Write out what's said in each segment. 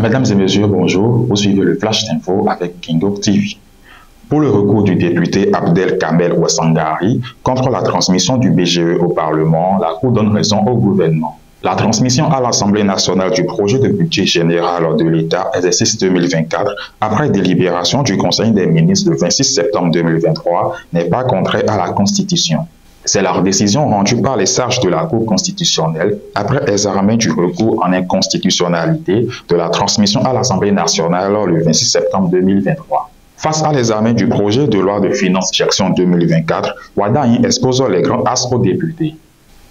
Mesdames et messieurs, bonjour. Vous suivez le Flash d'Info avec Kingo TV. Pour le recours du député Abdel Kamel Ouassangari contre la transmission du BGE au Parlement, la Cour donne raison au gouvernement. La transmission à l'Assemblée nationale du projet de budget général de l'État exercice 2024 après délibération du Conseil des ministres le 26 septembre 2023 n'est pas contraire à la Constitution. C'est la décision rendue par les sages de la Cour constitutionnelle après examen du recours en inconstitutionnalité de la transmission à l'Assemblée nationale le 26 septembre 2023. Face à l'examen du projet de loi de finances gestion 2024, Wadaï expose les grands axes aux députés.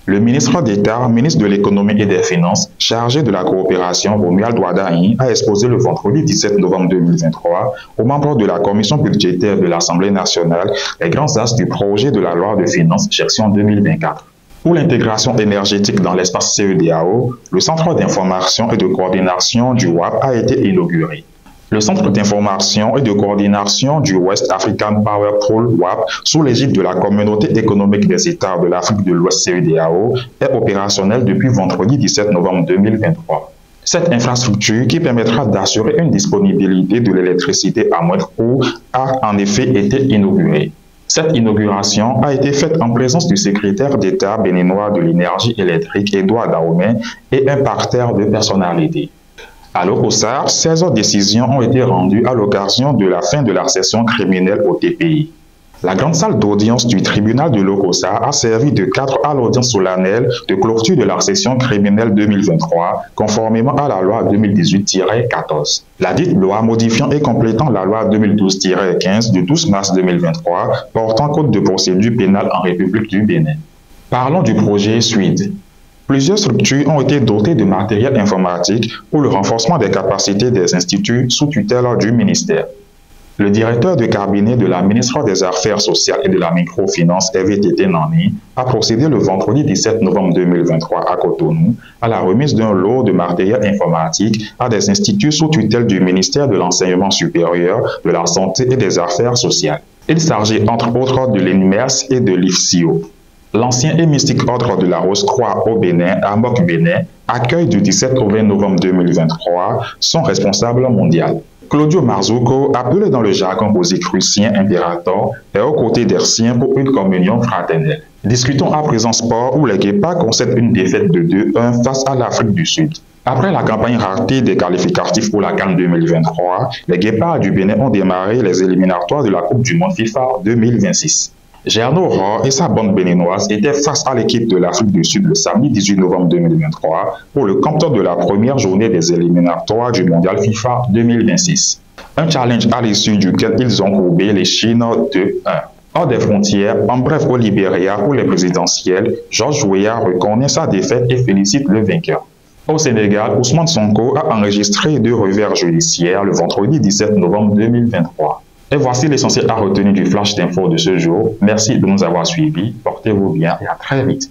Le ministre d'État, ministre de l'Économie et des Finances, chargé de la coopération, Romuald Wadaï, a exposé le vendredi 17 novembre 2023 aux membres de la commission budgétaire de l'Assemblée nationale les grands axes du projet de la loi de finances gestion 2024. Pour l'intégration énergétique dans l'espace CEDEAO, le Centre d'information et de coordination du WAP a été inauguré. Le Centre d'information et de coordination du West African Power Pool WAP, sous l'égide de la Communauté économique des États de l'Afrique de l'Ouest CEDEAO, est opérationnel depuis vendredi 17 novembre 2023. Cette infrastructure, qui permettra d'assurer une disponibilité de l'électricité à moindre coût, a en effet été inaugurée. Cette inauguration a été faite en présence du secrétaire d'État béninois de l'énergie électrique, Edouard Dahomey, et un parterre de personnalités. À l'OCOSAR, 16 décisions ont été rendues à l'occasion de la fin de la session criminelle au TPI. La grande salle d'audience du tribunal de l'OCOSAR a servi de cadre à l'audience solennelle de clôture de la session criminelle 2023, conformément à la loi 2018-14. La dite loi modifiant et complétant la loi 2012-15 du 12 mars 2023 portant code de procédure pénale en République du Bénin. Parlons du projet SUID. Plusieurs structures ont été dotées de matériel informatique pour le renforcement des capacités des instituts sous tutelle du ministère. Le directeur de cabinet de la ministre des Affaires sociales et de la microfinance, Hervé Tété Nani, a procédé le vendredi 17 novembre 2023 à Cotonou à la remise d'un lot de matériel informatique à des instituts sous tutelle du ministère de l'Enseignement supérieur, de la Santé et des Affaires sociales. Il s'agit entre autres de l'INMERS et de l'IFSIO. L'ancien et mystique ordre de la Rose-Croix au Bénin, Amok Bénin, accueille du 17 au 20 novembre 2023 son responsable mondial. Claudio Marzucco, appelé dans le jargon rosicrucien impérator, est aux côtés d'Hercien pour une communion fraternelle. Discutons à présent sport où les Guépards concèdent une défaite de 2-1 face à l'Afrique du Sud. Après la campagne ratée des qualificatifs pour la CAN 2023, les Guépards du Bénin ont démarré les éliminatoires de la Coupe du Monde FIFA 2026. Gernot Rohr et sa bande béninoise étaient face à l'équipe de l'Afrique du Sud le samedi 18 novembre 2023 pour le compte de la première journée des éliminatoires du Mondial FIFA 2026. Un challenge à l'issue duquel ils ont courbé les Chines 2-1. Hors des frontières, en bref au Libéria pour les présidentielles, Georges Weah reconnaît sa défaite et félicite le vainqueur. Au Sénégal, Ousmane Sonko a enregistré 2 revers judiciaires le vendredi 17 novembre 2023. Et voici l'essentiel à retenir du flash d'info de ce jour. Merci de nous avoir suivis. Portez-vous bien et à très vite.